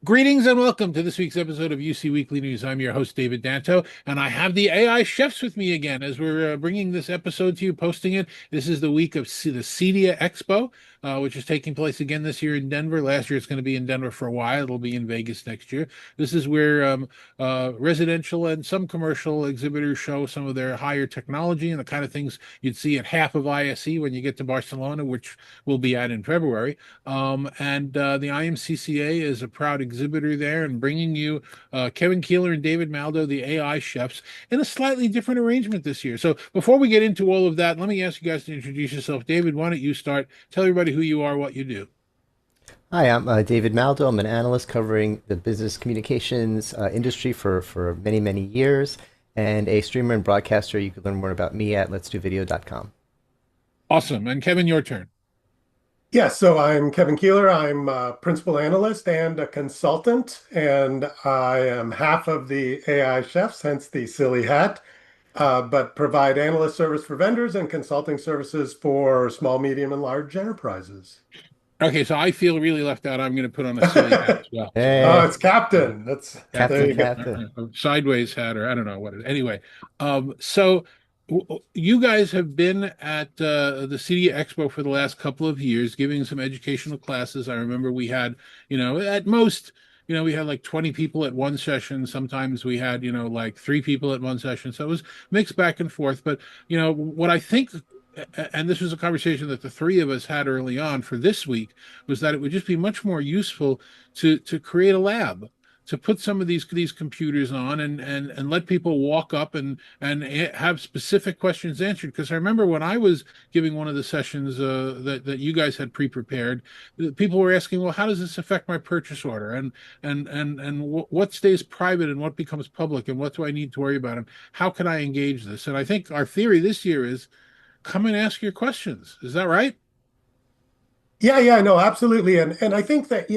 Greetings and welcome to this week's episode of UC Weekly News. I'm your host, David Danto, and I have the AI chefs with me again as we're bringing this episode to you, posting it. This is the week of the CEDIA Expo, which is taking place again this year in Denver. Last year it's going to be in Denver for a while. It'll be in Vegas next year. This is where residential and some commercial exhibitors show some of their higher technology and the kind of things you'd see at half of ISE when you get to Barcelona, which we'll be at in February. The IMCCA is a proud exhibitor there and bringing you Kieller and David Maldow, the AI chefs, in a slightly different arrangement this year. So before we get into all of that, let me ask you guys to introduce yourself. David, why don't you start? Tell everybody who you are, what you do. Hi, I'm David Maldow. I'm an analyst covering the business communications industry for many, many years, and a streamer and broadcaster. You can learn more about me at letsdovideo.com. Awesome. And Kevin, your turn. Yes, so I'm Kevin Kieller. I'm a principal analyst and a consultant, and I am half of the AI chefs, hence the silly hat, but provide analyst service for vendors and consulting services for small, medium, and large enterprises. Okay, so I feel really left out. I'm going to put on a silly hat as well. Oh, Hey, it's Captain. There Captain, you go. Captain. A sideways hat, or I don't know what it is. Anyway, so you guys have been at the CEDIA Expo for the last couple of years, giving some educational classes. I remember we had, at most, we had like 20 people at one session. Sometimes we had, like three people at one session. So it was mixed back and forth. But, what I think, and this was a conversation that the three of us had early on for this week, was that it would just be much more useful to create a lab, to put some of these computers on and let people walk up and have specific questions answered. Because I remember when I was giving one of the sessions that you guys had pre-prepared, people were asking, well, how does this affect my purchase order, and what stays private and what becomes public, and what do I need to worry about, and how can I engage this? And I think our theory this year is come and ask your questions. Is that right? Yeah, no, absolutely. And I think that,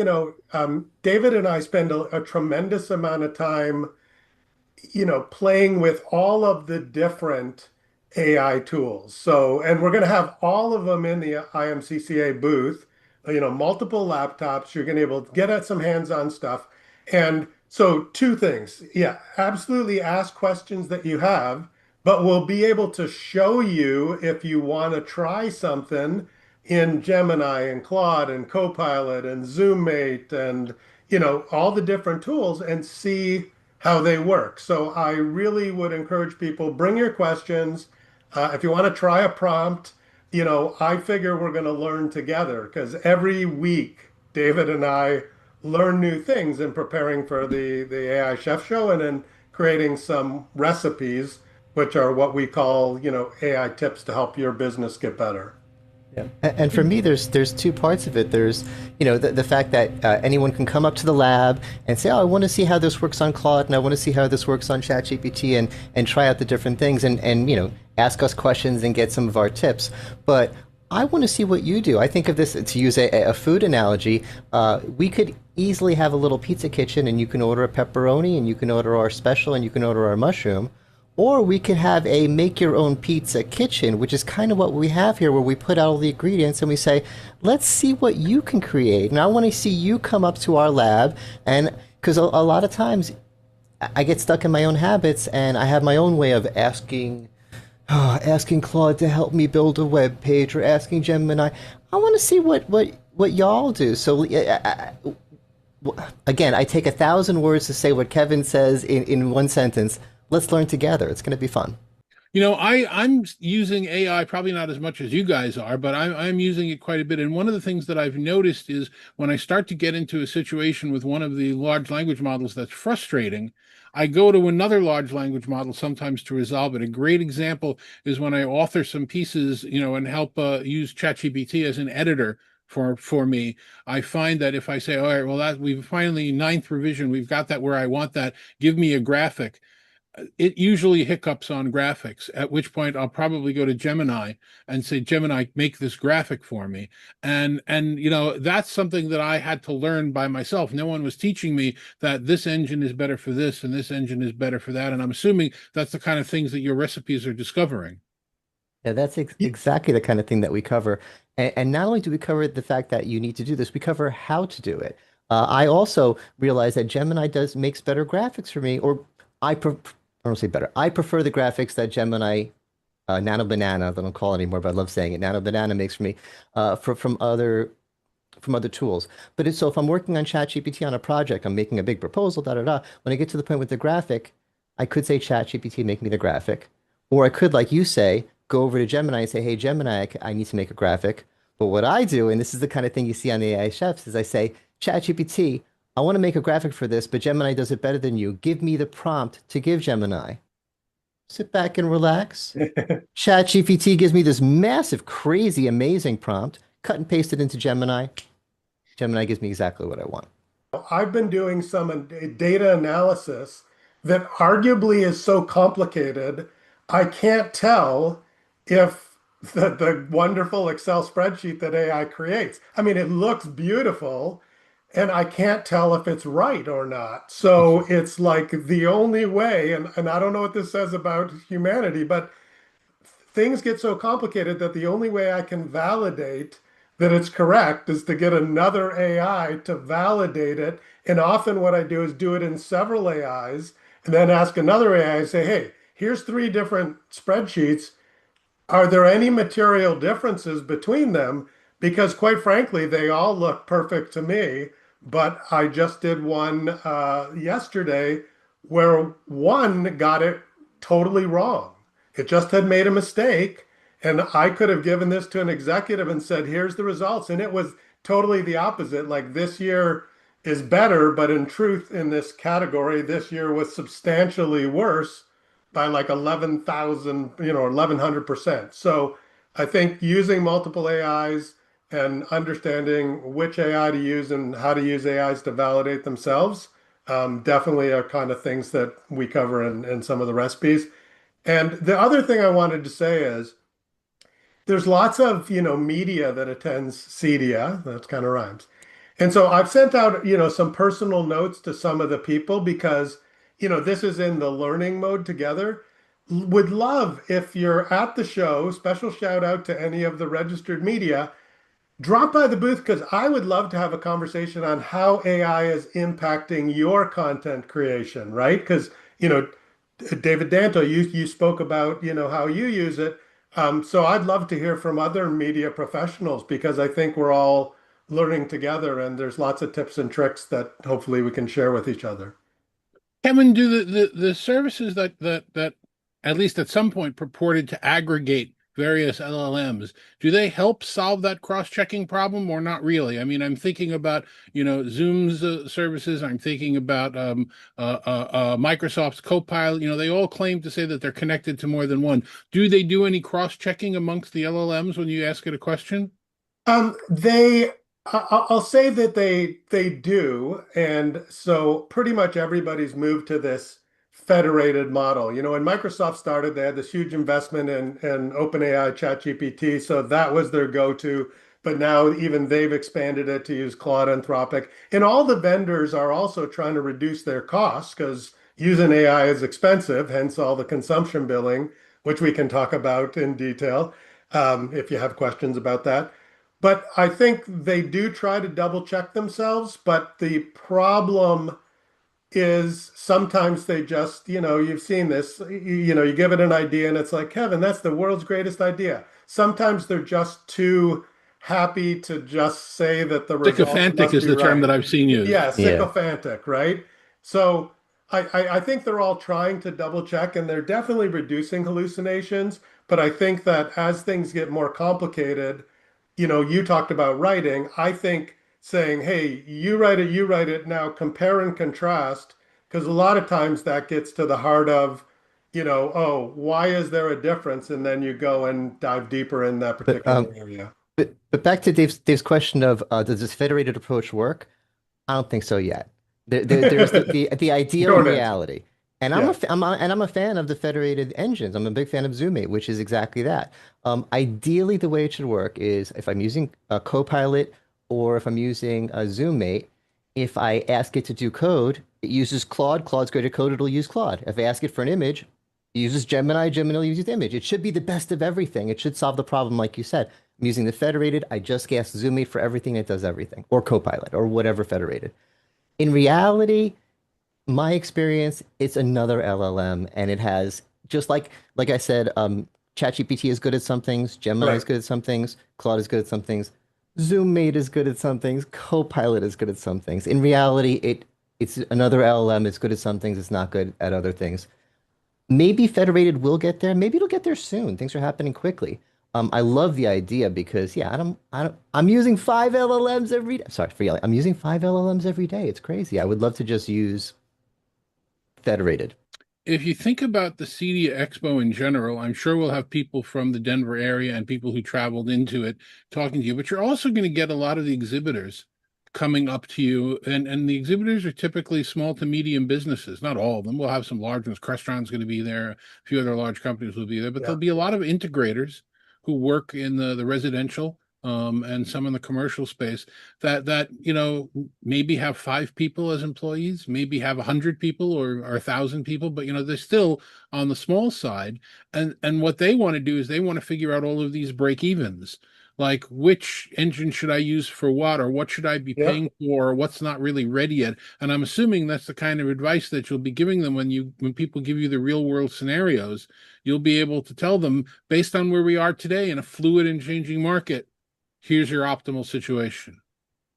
David and I spend a tremendous amount of time playing with all of the different AI tools. So, and we're going to have all of them in the IMCCA booth, multiple laptops. You're going to be able to get at some hands-on stuff. And so two things. Yeah, absolutely ask questions that you have, but we'll be able to show you if you want to try something in Gemini and Claude and Copilot and ZoomMate and, all the different tools and see how they work. So I really would encourage people, bring your questions. If you want to try a prompt, I figure we're going to learn together because every week David and I learn new things in preparing for the AI Chef Show and then creating some recipes, which are what we call, AI tips to help your business get better. Yeah. And for me, there's two parts of it. There's, the fact that anyone can come up to the lab and say, oh, I want to see how this works on Claude, and I want to see how this works on ChatGPT, and try out the different things, and ask us questions and get some of our tips. But I want to see what you do. I think of this, to use a food analogy, we could easily have a little pizza kitchen, and you can order a pepperoni, and you can order our special, and you can order our mushroom. Or we could have a make your own pizza kitchen, which is kind of what we have here, where we put out all the ingredients and we say, let's see what you can create. And I want to see you come up to our lab. And because a lot of times I get stuck in my own habits and I have my own way of asking Claude to help me build a web page, or asking Gemini. I want to see what y'all do. So again, I take 1,000 words to say what Kevin says in one sentence. Let's learn together. It's going to be fun. I'm using AI probably not as much as you guys are, but I'm using it quite a bit. And one of the things that I've noticed is when I start to get into a situation with one of the large language models that's frustrating, I go to another large language model sometimes to resolve it. A great example is when I author some pieces, and help use ChatGPT as an editor for me. I find that if I say, all right, well, we've finally ninth revision, we've got that where I want that, give me a graphic. It usually hiccups on graphics, at which point I'll probably go to Gemini and say, Gemini, make this graphic for me. And that's something that I had to learn by myself. No one was teaching me that this engine is better for this and this engine is better for that. And I'm assuming that's the kind of things that your recipes are discovering. Yeah, that's exactly the kind of thing that we cover. And not only do we cover the fact that you need to do this, we cover how to do it. I also realize that Gemini does makes better graphics for me, or I don't say better. I prefer the graphics that Gemini Nano Banana, they don't call it anymore, but I love saying it. Nano Banana makes for me from other tools. But it's so if I'm working on ChatGPT on a project, I'm making a big proposal, da da da. When I get to the point with the graphic, I could say ChatGPT make me the graphic, or I could, like you say, go over to Gemini and say, Hey Gemini, I need to make a graphic. But what I do, and this is the kind of thing you see on the AI chefs, is I say, ChatGPT, I want to make a graphic for this, but Gemini does it better than you. Give me the prompt to give Gemini. Sit back and relax. ChatGPT gives me this massive, crazy, amazing prompt. Cut and paste it into Gemini. Gemini gives me exactly what I want. I've been doing some data analysis that arguably is so complicated, I can't tell if the wonderful Excel spreadsheet that AI creates. I mean, it looks beautiful, and I can't tell if it's right or not. So it's like the only way, and I don't know what this says about humanity, but things get so complicated that the only way I can validate that it's correct is to get another AI to validate it. And often what I do is do it in several AIs and then ask another AI and say, hey, here's three different spreadsheets. Are there any material differences between them? Because quite frankly, they all look perfect to me. But I just did one yesterday where one got it totally wrong. It just had made a mistake. And I could have given this to an executive and said, here's the results. And it was totally the opposite. Like this year is better, but in truth, in this category, this year was substantially worse by like 11,000, 1100%. So I think using multiple AIs and understanding which AI to use and how to use AIs to validate themselves definitely are kind of things that we cover in some of the recipes. And the other thing I wanted to say is there's lots of, media that attends CEDIA. That kind of rhymes. And so I've sent out, some personal notes to some of the people because, this is in the learning mode together. Would love if you're at the show, special shout out to any of the registered media, drop by the booth because I would love to have a conversation on how AI is impacting your content creation, right? Because, David Danto, you spoke about, how you use it. So I'd love to hear from other media professionals because I think we're all learning together and there's lots of tips and tricks that hopefully we can share with each other. Kevin, do the services that at least at some point purported to aggregate various LLMs, do they help solve that cross-checking problem or not really? I mean, I'm thinking about, Zoom's services. I'm thinking about Microsoft's Copilot. They all claim to say that they're connected to more than one. Do they do any cross-checking amongst the LLMs when you ask it a question? I'll say that they do, and so pretty much everybody's moved to this federated model. When Microsoft started, they had this huge investment in OpenAI, ChatGPT, so that was their go-to. But now even they've expanded it to use Claude, Anthropic, and all the vendors are also trying to reduce their costs because using AI is expensive, hence all the consumption billing, which we can talk about in detail if you have questions about that. But I think they do try to double check themselves, but the problem is sometimes they just, you've seen this, you give it an idea and it's like, Kevin, that's the world's greatest idea. Sometimes they're just too happy to just say that the results Sycophantic must is be the term that right. I've seen used. Yeah, Yeah. sycophantic, right? So I think they're all trying to double check and they're definitely reducing hallucinations. But I think that as things get more complicated, you talked about writing. I think saying, hey, you write it, now compare and contrast, because a lot of times that gets to the heart of, oh, why is there a difference? And then you go and dive deeper in that But particular area. but back to Dave's question of does this federated approach work? I don't think so yet. There's the ideal and Short answer. reality. And Yeah. I'm a fan of the federated engines. I'm a big fan of ZoomMate, which is exactly that. Ideally, the way it should work is if I'm using a Copilot or if I'm using a ZoomMate, if I ask it to do code, it uses Claude. Claude's great at code. It'll use Claude. If I ask it for an image, it uses Gemini. Gemini will use the image. It should be the best of everything. It should solve the problem, like you said. I'm using the federated. I just ask ZoomMate for everything. It does everything, or Copilot, or whatever federated. In reality, my experience, it's another LLM, and it has just like I said, ChatGPT is good at some things, Gemini is Right. good at some things, Claude is good at some things, ZoomMate is good at some things, Copilot is good at some things. In reality, it's another LLM. It's good at some things, it's not good at other things. Maybe federated will get there. Maybe it'll get there soon. Things are happening quickly. I love the idea because yeah, I'm using five LLMs every day. Sorry for yelling. I'm using five LLMs every day. It's crazy. I would love to just use federated. If you think about the CEDIA Expo in general, I'm sure we'll have people from the Denver area and people who traveled into it talking to you, but you're also going to get a lot of the exhibitors coming up to you. And the exhibitors are typically small to medium businesses, not all of them. We'll have some large ones. Crestron's going to be there, a few other large companies will be there, but Yeah. there'll be a lot of integrators who work in the residential and some in the commercial space that maybe have 5 people as employees, maybe have 100 people or 1,000 people, but they're still on the small side. And what they want to do is they want to figure out all of these break evens, like which engine should I use for what, or what should I be Yeah. paying for, or what's not really ready yet. And I'm assuming that's the kind of advice that you'll be giving them when people give you the real world scenarios. You'll be able to tell them, based on where we are today in a fluid and changing market, here's your optimal situation.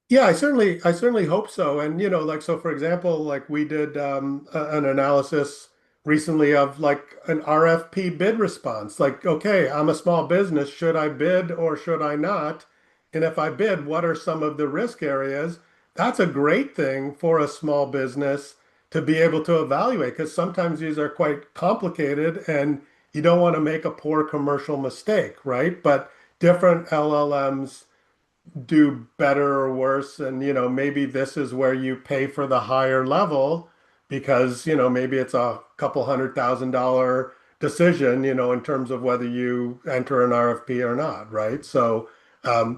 Yeah, I certainly hope so. And like so for example, like we did an analysis recently of like an RFP bid response. Like, okay, I'm a small business, should I bid or should I not? And if I bid, what are some of the risk areas? That's a great thing for a small business to be able to evaluate because sometimes these are quite complicated and you don't want to make a poor commercial mistake, right? But different LLMs do better or worse. And, maybe this is where you pay for the higher level because, maybe it's a couple $100,000 decision, in terms of whether you enter an RFP or not, right? So,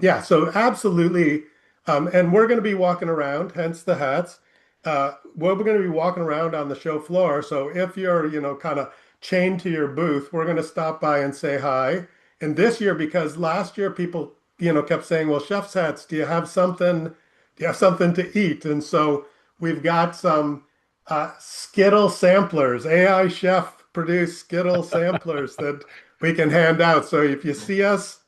yeah, so absolutely. And we're going to be walking around, hence the hats. We're going to be walking around on the show floor. So if you're, kind of chained to your booth, we're going to stop by and say hi. And this year, because last year people kept saying, "Well, chef's hats, do you have something? Do you have something to eat?" And so we've got some Skittle samplers, AI chef produced Skittle samplers that we can hand out. So if you see us,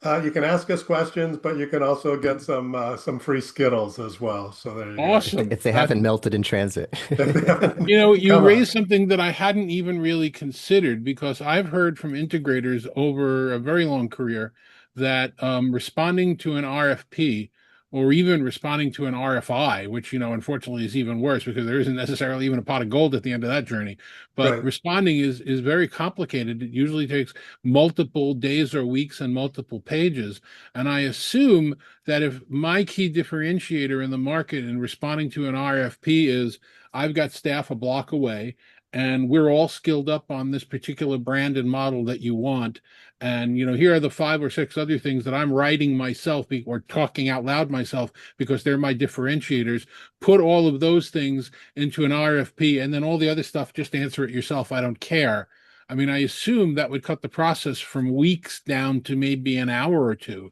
you can ask us questions, but you can also get some free Skittles as well. So there you go. Awesome. If they That haven't melted in transit. If they haven't, You come on. raised something that I hadn't even really considered because I've heard from integrators over a very long career that responding to an RFP or even responding to an RFI, which unfortunately is even worse because there isn't necessarily even a pot of gold at the end of that journey. But Right. responding is very complicated. It usually takes multiple days or weeks and multiple pages. And I assume that if my key differentiator in the market in responding to an RFP is I've got staff a block away, and we're all skilled up on this particular brand and model that you want. And here are the 5 or 6 other things that I'm writing myself or talking out loud myself because they're my differentiators. Put all of those things into an RFP, and then all the other stuff, just answer it yourself. I don't care. I mean, I assume that would cut the process from weeks down to maybe an hour or two.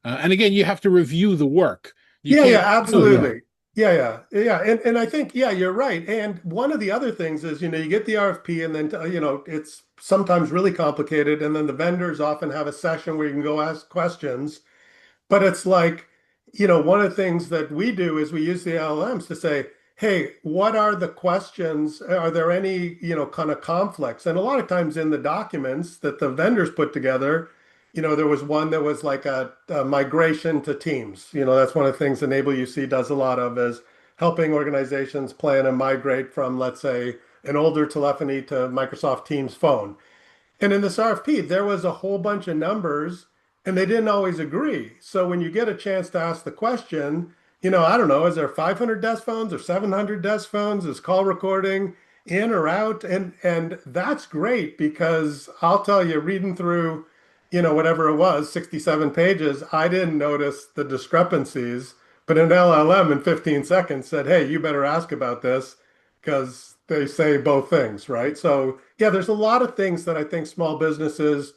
And again, you have to review the work. You Yeah, can't. yeah, Oh yeah. absolutely. Yeah, yeah, yeah. And I think, yeah, you're right. And one of the other things is, you get the RFP and then, it's sometimes really complicated. And then the vendors often have a session where you can go ask questions. But it's like, one of the things that we do is we use the LLMs to say, hey, what are the questions? Are there any, kind of conflicts? And a lot of times in the documents that the vendors put together, there was one that was like a migration to Teams. That's one of the things Enable UC does a lot of is helping organizations plan and migrate from, let's say, an older telephony to Microsoft Teams phone. And in this RFP, there was a whole bunch of numbers and they didn't always agree. So when you get a chance to ask the question, I don't know, is there 500 desk phones or 700 desk phones? Is call recording in or out? And that's great because I'll tell you, reading through, whatever it was, 67 pages, I didn't notice the discrepancies, but an LLM in 15 seconds said, "Hey, you better ask about this because they say both things," right? So yeah, there's a lot of things that I think small businesses,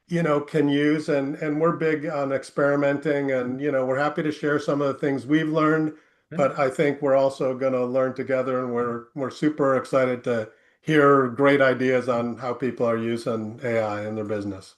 can use, and we're big on experimenting, and we're happy to share some of the things we've learned, but I think we're also going to learn together, and we're super excited to hear great ideas on how people are using AI in their business.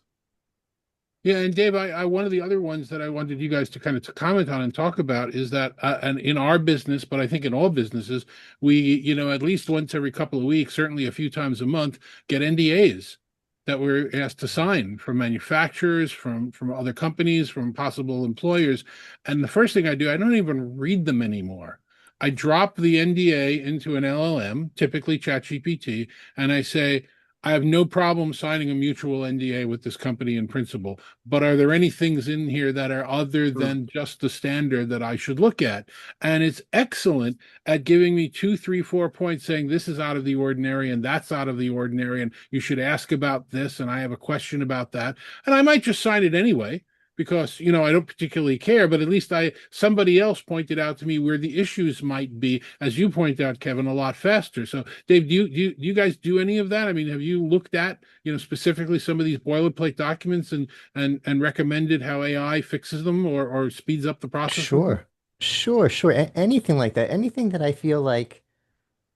Yeah, and Dave, one of the other ones that I wanted you guys to kind of to comment on and talk about is that, and in our business, but I think in all businesses, we, at least once every couple of weeks, certainly a few times a month, get NDAs that we're asked to sign from manufacturers, from other companies, from possible employers. And the first thing I do, I don't even read them anymore. I drop the NDA into an LLM, typically ChatGPT, and I say, I have no problem signing a mutual NDA with this company in principle, but are there any things in here that are other Mm. than just the standard that I should look at? And it's excellent at giving me two, three, 4 points saying this is out of the ordinary and that's out of the ordinary, and you should ask about this, and I have a question about that. And I might just sign it anyway because I don't particularly care, but at least I somebody else pointed out to me where the issues might be, as you point out, Kevin, a lot faster. So Dave, do you guys do any of that? I mean, have you looked at specifically some of these boilerplate documents and recommended how AI fixes them or speeds up the process with them? Sure, sure. Anything like that. Anything that I feel like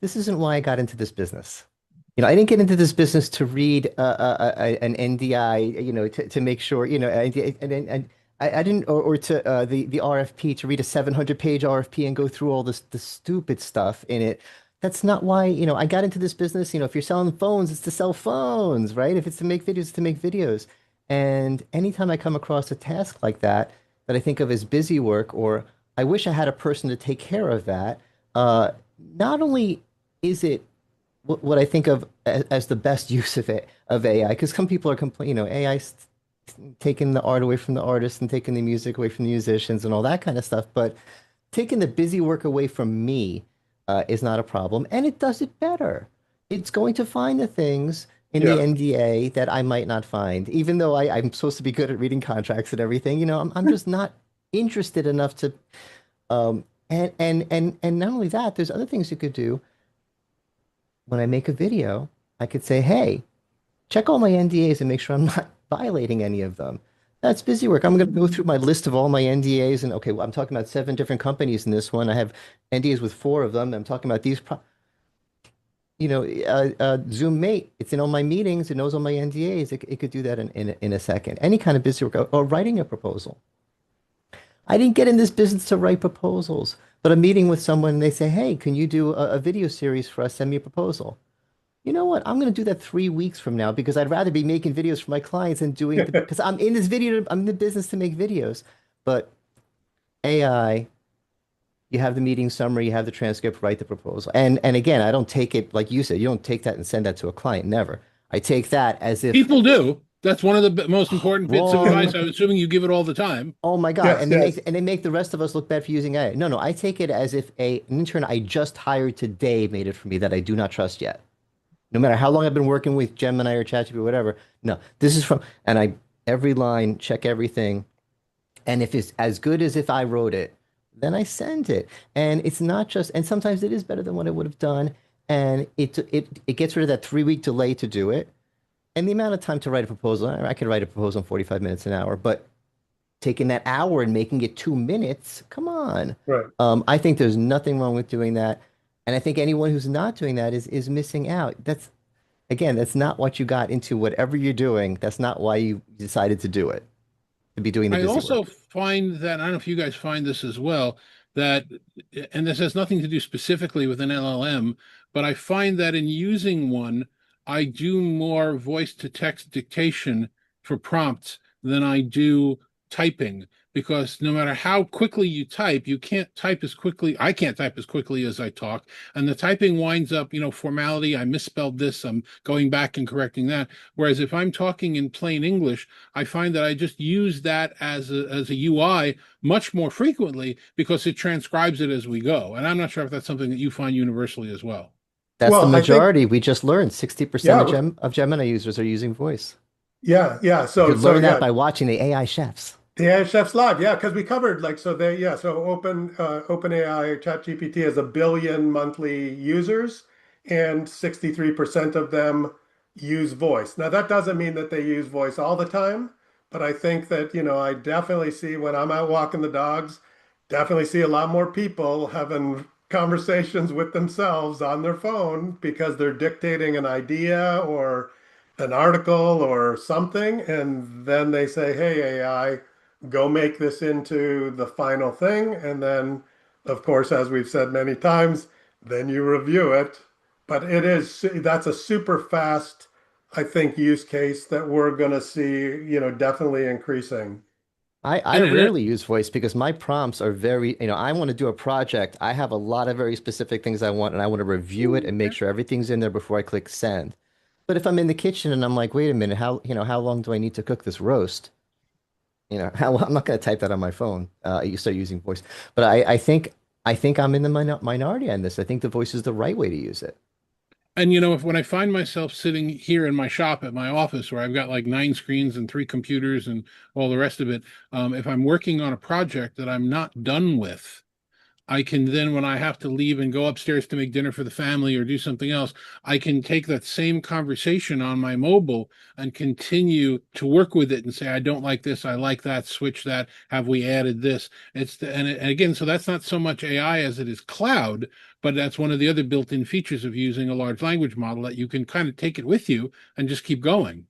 this isn't why I got into this business. I didn't get into this business to read an NDI, to make sure, and I didn't, or to the RFP to read a 700-page RFP and go through all this the stupid stuff in it. That's not why, I got into this business. If you're selling phones, it's to sell phones, right? If it's to make videos, it's to make videos. And anytime I come across a task like that, that I think of as busy work, or I wish I had a person to take care of that, not only is it what I think of as the best use of it of AI, because some people are complaining, AI's taking the art away from the artists and taking the music away from the musicians and all that kind of stuff. But taking the busy work away from me is not a problem, and it does it better. It's going to find the things in the Yeah. NDA that I might not find, even though I'm supposed to be good at reading contracts and everything. I'm just not interested enough to. And not only that, there's other things you could do. When I make a video, I could say, hey, check all my NDAs and make sure I'm not violating any of them. That's busy work. I'm going to go through my list of all my NDAs and okay, well, I'm talking about 7 different companies in this one. I have NDAs with 4 of them. I'm talking about Zoom Mate. It's in all my meetings. It knows all my NDAs. It could do that in a second. Any kind of busy work or writing a proposal. I didn't get in this business to write proposals, but a meeting with someone and they say, hey, can you do a video series for us? Send me a proposal. You know what? I'm going to do that 3 weeks from now because I'd rather be making videos for my clients and because I'm in the business to make videos. But AI, you have the meeting summary, you have the transcript, write the proposal. And again, I don't take it like you said, you don't take that and send that to a client. Never. I take that as if People do. That's one of the most important bits of advice. wrong. I'm assuming you give it all the time. Oh my God. Yes, And yes. they make the rest of us look bad for using AI. No, I take it as if an intern I just hired today made it for me that I do not trust yet. No matter how long I've been working with Gemini or ChatGPT or whatever. No, this is from, and I every line, check everything. And if it's as good as if I wrote it, then I send it. And it's not just, and sometimes it is better than what I would have done. And it gets rid of that 3 week delay to do it. And the amount of time to write a proposal, I could write a proposal in 45 minutes an hour, but taking that hour and making it 2 minutes, come on. Right. I think there's nothing wrong with doing that. And I think anyone who's not doing that is missing out. That's not what you got into whatever you're doing. That's not why you decided to do it, to be doing the I busy also work. find that, I don't know if you guys find this as well, that, and this has nothing to do specifically with an LLM, but I find that in using one, I do more voice to text dictation for prompts than I do typing. Because no matter how quickly you type, you can't type as quickly. I can't type as quickly as I talk. And the typing winds up, formality. I misspelled this. I'm going back and correcting that. Whereas if I'm talking in plain English, I find that I just use that as a UI much more frequently because it transcribes it as we go. And I'm not sure if that's something that you find universally as well. That's the Well, I think, majority. We just learned 60% yeah, of Gemini users are using voice. yeah. You So, could so learn that yeah, by watching the AI chefs. the AI Chef's Live, yeah, because we covered like so they yeah so OpenAI ChatGPT has 1 billion monthly users, and 63% of them use voice. Now, that doesn't mean that they use voice all the time, but I think that, I definitely see when I'm out walking the dogs, definitely see a lot more people having conversations with themselves on their phone because they're dictating an idea or an article or something. And then they say, hey, AI, go make this into the final thing. And then, of course, as we've said many times, then you review it. But that's a super fast, I think, use case that we're going to see, definitely increasing. I And rarely use voice because my prompts are very, I want to do a project. I have a lot of very specific things I want, and I want to review it and make sure everything's in there before I click send. But if I'm in the kitchen and I'm like, wait a minute, how long do I need to cook this roast? I'm not going to type that on my phone. You start using voice, but I think I'm in the minority on this. I think the voice is the right way to use it. if when I find myself sitting here in my shop at my office where I've got like 9 screens and 3 computers and all the rest of it, if I'm working on a project that I'm not done with, I can then, when I have to leave and go upstairs to make dinner for the family or do something else, I can take that same conversation on my mobile and continue to work with it and say, I don't like this, I like that, switch that, have we added this? And again, so that's not so much AI as it is cloud, but that's one of the other built-in features of using a large language model that you can kind of take it with you and just keep going.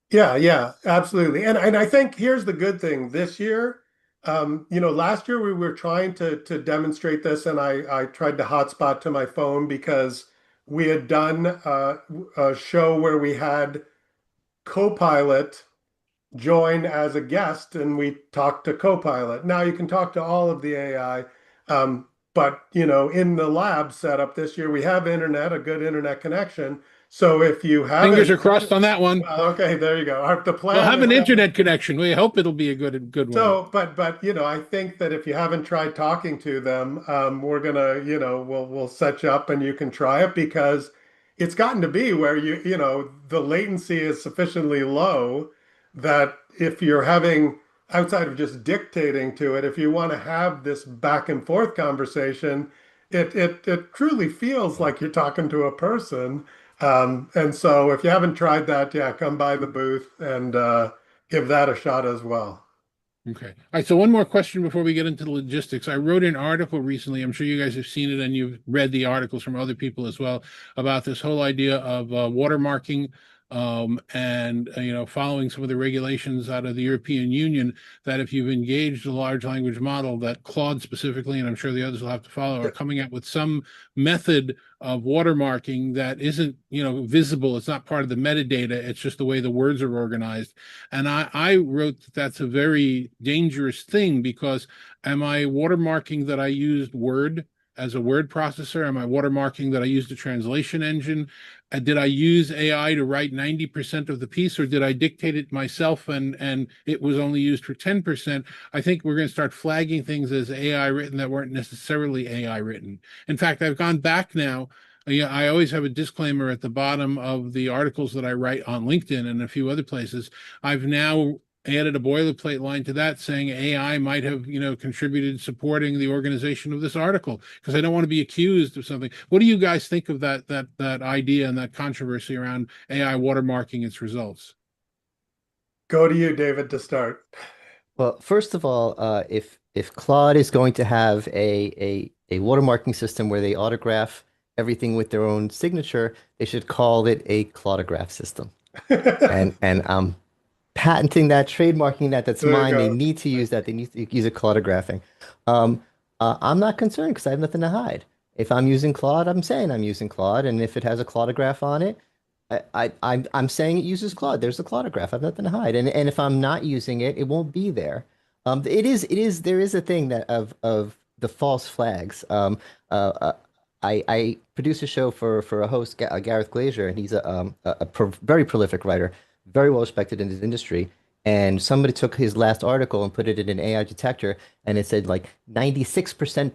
Yeah, yeah, absolutely. And I think here's the good thing this year. Last year we were trying to demonstrate this, and I tried to hotspot to my phone because we had done a show where we had Copilot join as a guest and we talk to Copilot. Now you can talk to all of the AI, but in the lab setup this year we have internet, a good internet connection. So if you Fingers haven't, are crossed on that one. well, okay, there you go. The We'll plan have is an that. internet connection. We hope it'll be a good one. So, but I think that if you haven't tried talking to them, we're gonna, we'll set you up and you can try it because it's gotten to be where the latency is sufficiently low that if you're having outside of just dictating to it, if you want to have this back and forth conversation, it truly feels like you're talking to a person. And so if you haven't tried that, yeah, come by the booth and give that a shot as well. Okay. All right. So one more question before we get into the logistics. I wrote an article recently. I'm sure you guys have seen it and you've read the articles from other people as well about this whole idea of watermarking and following some of the regulations out of the European Union that if you've engaged a large language model that Claude specifically, and I'm sure the others will have to follow, are coming out with some method of watermarking that isn't, visible. It's not part of the metadata. It's just the way the words are organized. And I wrote that that's a very dangerous thing because am I watermarking that I used Word as a word processor? Am I watermarking that I used a translation engine? Did I use AI to write 90% of the piece, or did I dictate it myself and it was only used for 10%? I think we're going to start flagging things as AI written that weren't necessarily AI written. In fact, I've gone back now. Yeah, I always have a disclaimer at the bottom of the articles that I write on LinkedIn and a few other places. I've now added a boilerplate line to that saying AI might have, contributed supporting the organization of this article because I don't want to be accused of something. What do you guys think of that idea and that controversy around AI watermarking its results? Go to you, David, to start. Well, first of all, if Claude is going to have a watermarking system where they autograph everything with their own signature, they should call it a Claudograph system. And I'm patenting that, trademarking that. That's There you mine. They go. need to use that. They need to use a claudographing. I'm not concerned because I have nothing to hide. If I'm using Claude, I'm saying I'm using Claude, and if it has a claudograph on it, I'm saying it uses Claude. There's a claudograph. I have nothing to hide. And if I'm not using it, it won't be there. There is a thing that of the false flags. Uh, I produce a show for a host, Gareth Glazier, and he's very prolific writer, very well respected in his industry. And somebody took his last article and put it in an AI detector, and it said like 96%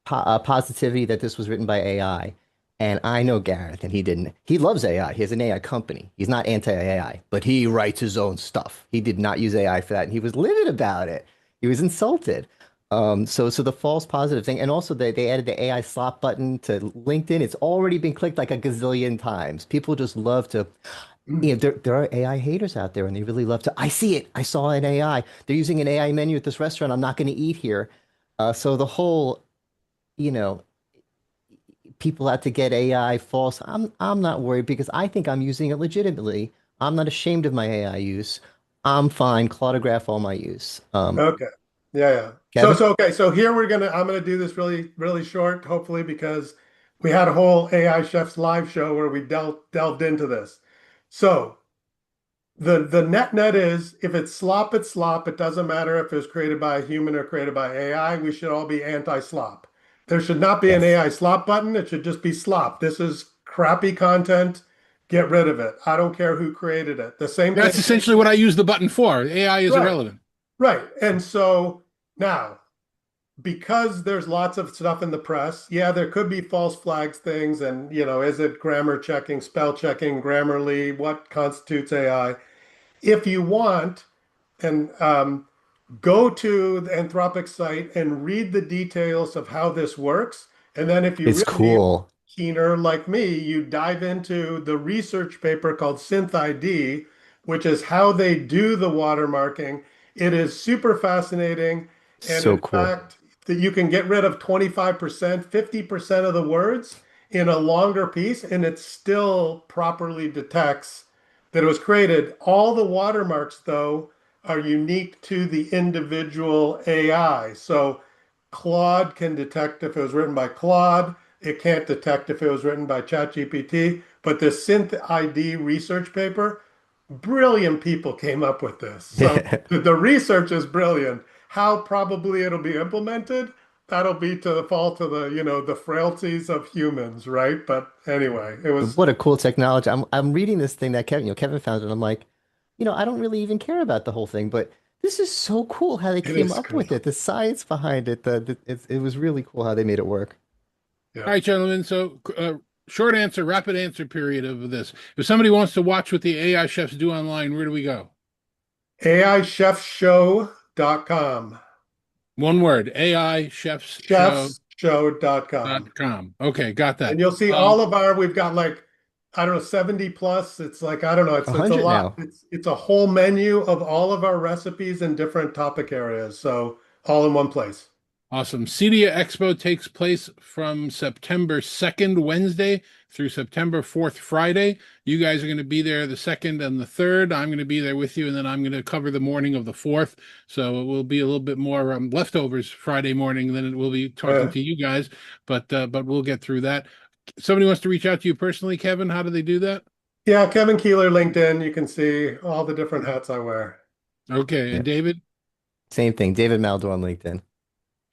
positivity that this was written by AI. And I know Gareth, and he didn't. He loves AI. He has an AI company. He's not anti-AI, but he writes his own stuff. He did not use AI for that, and he was livid about it. He was insulted. So the false positive thing, and also they added the AI slot button to LinkedIn. It's already been clicked like a gazillion times. People just love to, there are AI haters out there, and they really love to. I see it. I saw an AI. They're using an AI menu at this restaurant. I'm not going to eat here. So the whole, you know, people out to get AI false. I'm not worried because I think I'm using it legitimately. I'm not ashamed of my AI use. I'm fine. Claudigraph all my use. Okay. Yeah, yeah. So, Kevin? so okay. So here I'm gonna do this really, really short, hopefully, because we had a whole AI Chefs live show where we delved into this. So the net is if it's slop, it's slop. It doesn't matter if it was created by a human or created by AI. We should all be anti-slop. There should not be an Yes. AI slop button. It should just be slop. This is crappy content. Get rid of it. I don't care who created it. The same That's thing. essentially what I use the button for. AI is Right. irrelevant. Right. And so now, because there's lots of stuff in the press, yeah, there could be false flags things. And, is it grammar checking, spell checking, Grammarly, what constitutes AI? If you want, and go to the Anthropic site and read the details of how this works. And then if you It's really are cool. keener like me, you dive into the research paper called SynthID, which is how they do the watermarking. It is super fascinating. And So in cool. fact, that you can get rid of 25%, 50% of the words in a longer piece, and it still properly detects that it was created. All the watermarks, though, are unique to the individual AI. So Claude can detect if it was written by Claude. It can't detect if it was written by ChatGPT. But the Synth ID research paper, brilliant people came up with this. So the research is brilliant. How probably it'll be implemented, that'll be to the fault of the frailties of humans, right? But anyway, it was What a cool technology. I'm reading this thing that Kevin found, and I'm like, I don't really even care about the whole thing, but this is so cool how they it came is up cool. with it, the science behind it. It was really cool how they made it work. Yeah. All right, gentlemen. So, short answer, rapid answer period of this. If somebody wants to watch what the AI chefs do online, where do we go? AIchefshow.com. One word, AI chefs show. Chefshow.com. Okay, got And that. you'll see all of we've got like, I don't know, 70 plus. It's like, I don't know, it's a 100 lot. now. It's a whole menu of all of our recipes in different topic areas. So all in one place. Awesome. CEDIA Expo takes place from September 2nd, Wednesday, through September 4th, Friday. You guys are going to be there the 2nd and the 3rd. I'm going to be there with you, and then I'm going to cover the morning of the 4th. So it will be a little bit more leftovers Friday morning than it will be talking Uh, to you guys, but we'll get through that. Somebody wants to reach out to you personally, Kevin. How do they do that? yeah, Kevin Kieller, LinkedIn. You can see all the different hats I wear. Okay. Yeah. And David? Same thing. David Maldow on LinkedIn.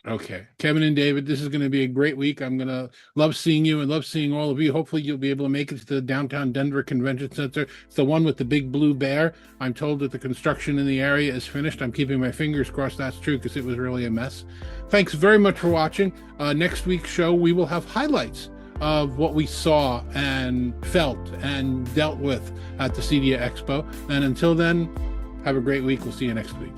Okay. Kevin and David, this is going to be a great week. I'm going to love seeing you and love seeing all of you. Hopefully, you'll be able to make it to the downtown Denver Convention Center. It's the one with the big blue bear. I'm told that the construction in the area is finished. I'm keeping my fingers crossed that's true because it was really a mess. Thanks very much for watching. Next week's show, we will have highlights of what we saw and felt and dealt with at the CEDIA Expo. And until then, have a great week. We'll see you next week.